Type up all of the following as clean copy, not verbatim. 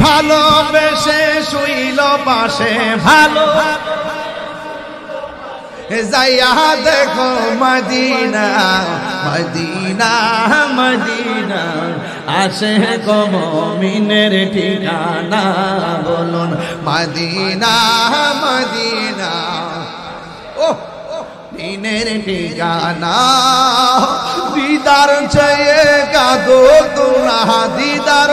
ভালোবেসে শুইল পাশে ভালো যাইয়া দেখো মদিনা মদিনা মদিনা আসে গো মুমিনের ঠিকানা বলুন মদিনা মদিনা ও মুমিনের ঠিকানা দিদার চেয়ে কাঁদো তোমরা দিদার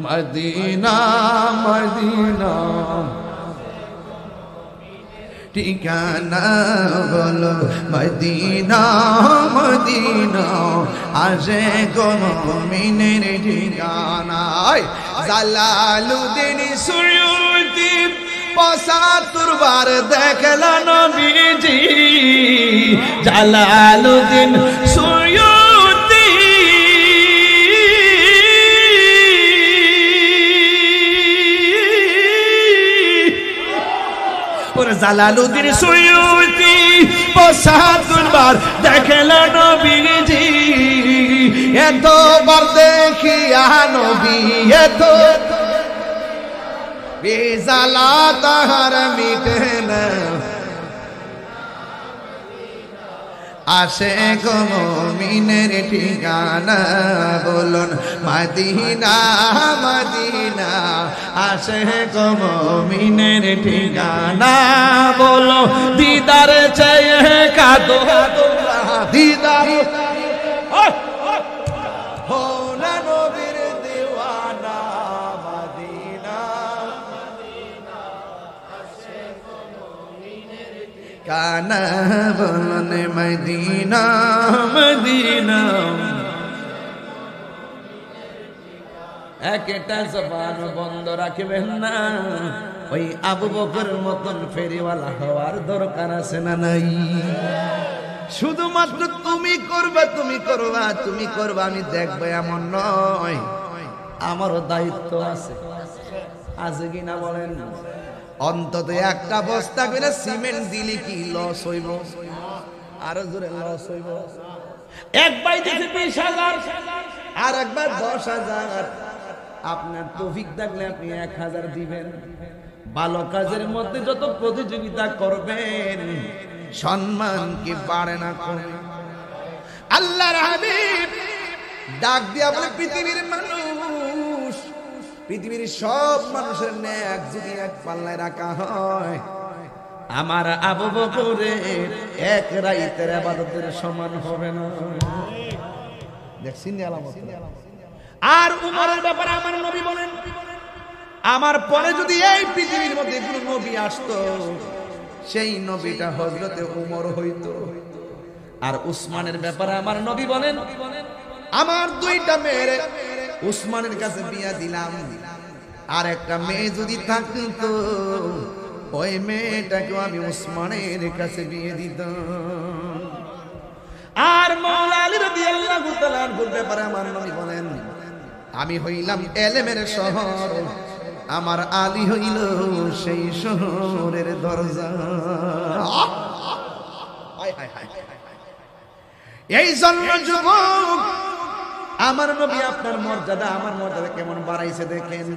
মদিনা মদিনা ঠিকানা বলো মদিনা মদিনা আসে গো মুমিনের ঠিকানা জালালুদ্দিন সুয়ুতি ৭৫ বার দেখলা নবীজি জালালুদ্দিন সুয়ুতি জালালুদ্দিন সুয়ুতি ৭৫ বার দেখলা নবীজি এতবার দেখিয়া নবী এত বেজালা তাহার মিটে না আসে গো মুমিনের ঠিকানা বলুন মদিনা মদিনা আসে গো মুমিনের ঠিকানা বলো দিদার চেয়ে কাঁদো তোমরা দিদার হোনা নবীর দিওয়ানা মদিনা আসে গো মুমিনের ঠিকানা বলুন মদিনা মদিনা একটা জবান বন্ধ রাখবেন না ওই আবু বকরের মতন ফেরিওয়ালা হওয়ার দরকার আছে না নাই শুধুমাত্র তুমি করবা তুমি করবা তুমি করবা আমি দেখবো এমন নয় আমারও দায়িত্ব আছে আছে কিনা বলেন অন্তত একটা বস্তা করে সিমেন্ট দিলে কি লস হইব আরো জোরে লস হইব একবার দিতে ২০,০০০ আর একবার ১০,০০০ আপনার তৌফিক থাকলে আপনি ১,০০০ দিবেন ভালো কাজের মধ্যে যত প্রতিযোগিতা করবেন সম্মান কি বাড়ে না কমে আল্লাহর হাবিব ডাক দিয়া বলে পৃথিবীর মানুষ পৃথিবীর সব মানুষের নেক যদি এক পাল্লায় রাখা হয় আমার আবু বকরের এক রাতের ইবাদতের সমান হবে না দেখছেন আলামত আর উমরের ব্যাপারে আমার নবী বলেন আমার পরে যদি এই পৃথিবীর মধ্যে কোনো নবী আসতো সেই নবীটা হযরতে উমর হইতো আর উসমানের ব্যাপারে আমার নবী বলেন আমার ২টা মেয়ে উসমানের কাছে বিয়া দিলাম আর একটা মেয়ে যদি থাকতো ওই মেয়েটাকে আমি উসমানের কাছে বিয়ে দিতাম আর মাওলা আলী রাদিয়াল্লাহু তাআলা এর ব্যাপারে আমার নবী বলেন আমি হইলাম এলেমের শহর আমার আলী হইল সেই শহরের দরজা এই জন্য যুবক আমার নবী আপনার মর্যাদা আমার মর্যাদা কেমন বাড়াইছে দেখেন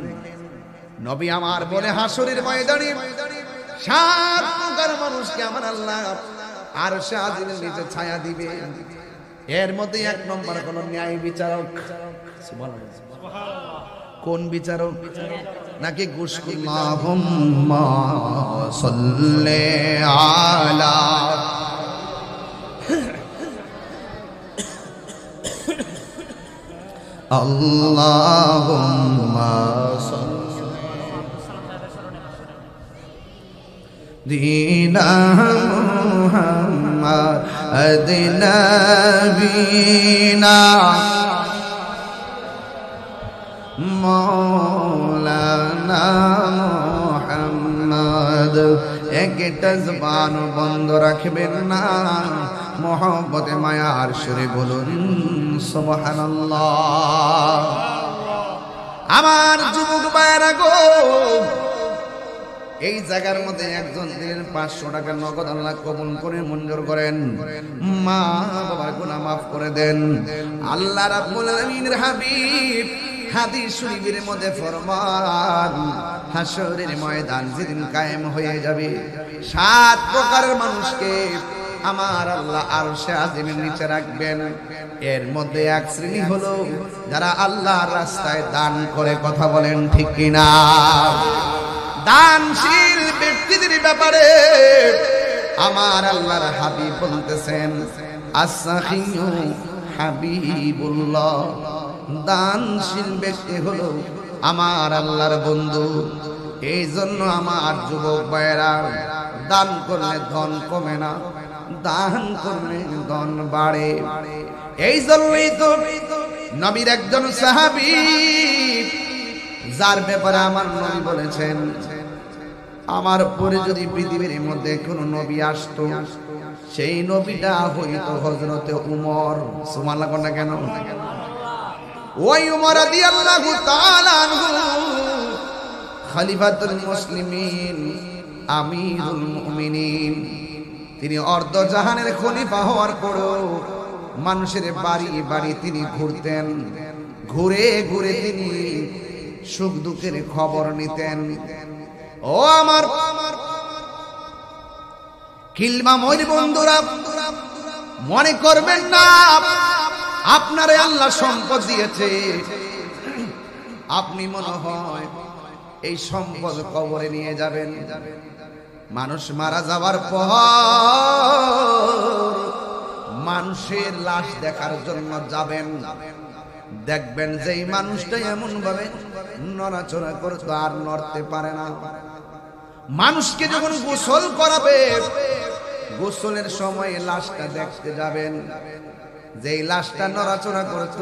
নবী আমার বলে হাসরের ময়দানে ৭ প্রকার মানুষকে আমার আল্লাহ আরশে আজিমের নিচে ছায়া দিবে এর মধ্যে ১ নম্বর কোন ন্যায় বিচারক সুবহানাল্লাহ কোন বিচারক নাকি ঘুষ আল্লাহুম্মা সাল্লি আলা আল্লাহুম্মা দিনা মুহাম্মদ নবীনা মৌলানা মুহাম্মদ একটা জবান বন্ধ রাখবেন না মোহব্বতে মায়ার সুরে বলুন সুবহানাল্লাহ আমার যুবক ভাইরা গো এই জায়গার মধ্যে একজন দিলেন 500 টাকা নগদ, আল্লাহ কবুল করে মঞ্জুর করেন, মা বাবার গুনাহ মাফ করে দেন। আল্লাহ রাব্বুল আলামিনের হাবিব হাদিস শরীফের মধ্যে ফরমান, হাশরের ময়দান যেদিন কায়েম হয়ে যাবে, 7 প্রকারের মানুষকে আমার আল্লাহ আরশে আজিমের নিচে রাখবেন। এর মধ্যে এক শ্রেণী হলো যারা আল্লাহর রাস্তায় দান করে। কথা বলেন ঠিক কিনা? দানশীল ব্যক্তিদের ব্যাপারে আমার আল্লাহর হাবিব বলতেছেন, আস-সাখিয়ু হাবিবুল্লাহ, দানশীল ব্যক্তি হলো আমার আল্লাহর বন্ধু। এই জন্য আমার যুবক ভাইয়েরা, দান করলে ধন কমে না, দান করলে ধন বাড়ে। এই জন্যই তো নবীর একজন সাহাবী, যার ব্যাপারে আমার নবী বলেছেন, আমার পরে যদি পৃথিবীর মধ্যে কোন নবী আসতো, সেই নবীটা হইতো হযরতে উমর। সুবহানাল্লাহ কোন না কেন? ওই উমর রাদিয়াল্লাহু তাআলা আনহু খলিফাতুল মুসলিমিন, আমিরুল মুমিনিন, তিনি অর্ধ জাহানের খলিফা হওয়ার পরও মানুষের বাড়ি বাড়ি তিনি ঘুরতেন, ঘুরে ঘুরে তিনি সুখ দুঃখের খবর নিতেন। ও আমার কিলমা মই বন্ধুরা, মনে করবেন না আপনারে আল্লাহ সম্পদ দিয়েছে, আপনি মনে হয় এই সম্পদ কবরে নিয়ে যাবেন। মানুষ মারা যাওয়ার পর মানুষের লাশ দেখার জন্য যাবেন, দেখবেন যে এই মানুষটা এমন ভাবে নড়াচড়া করতে আর নড়তে পারে না। মানুষকে যখন গোসল করাবে, গোসলের সময় লাশটা দেখতে যাবেন, যে লাশটা নড়াচড়া করত,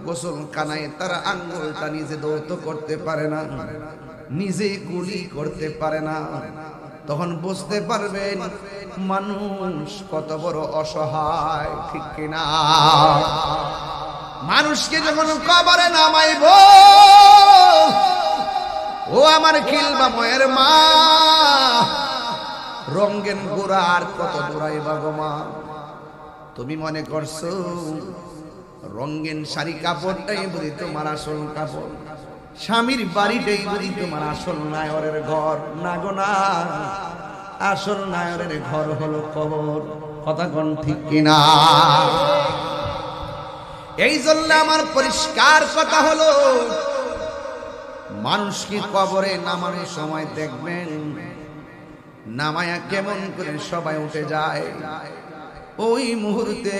গোসল কানায় তার আঙ্গুলটা নিজে দৌত করতে পারে না, নিজে গুলি করতে পারে না, তখন বুঝতে পারবেন মানুষ কত বড় অসহায়। ঠিক কিনা? মানুষকে যখন কবরে নামাইব, ও আমার খিলবা ময়ের মা, রঙ্গেন গোড়া আর কত দূরাইবা গো মা? তুমি মনে করছো রঙ্গিন শাড়ি কাপড়টাই বুঝি তোমার আসল কাপড়, স্বামীর বাড়িটাই বুঝি তোমার আসল নায়রের ঘর? না গো না, আসল নায়রের ঘর হলো কবর। কথা কোন ঠিক কিনা? এই জন্য আমার পরিষ্কার কথা হলো, মানুষকে কবরে নামানোর সময় দেখবেন নামায়া কেমন করে সবাই উঠে যায়। ওই মুহূর্তে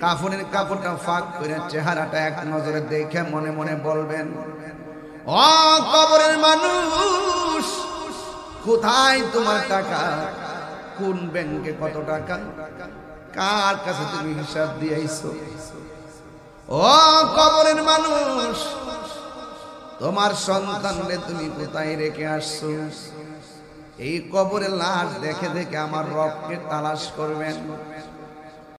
কাফনের কাপড়টা ফাঁক করে চেহারাটা এক নজরে দেখে মনে মনে বলবেন, ও কবরের মানুষ, কোথায় তোমার টাকা? কোন ব্যাংকে কত টাকা? কার কাছে তুমি হিসাব দিয়েছো? ও কবরের মানুষ, তোমার সন্তানরে তুমি কোথায় রেখে আসছো? এই কবরের লাশ দেখে দেখে আমার রবকে তালাশ করবেন।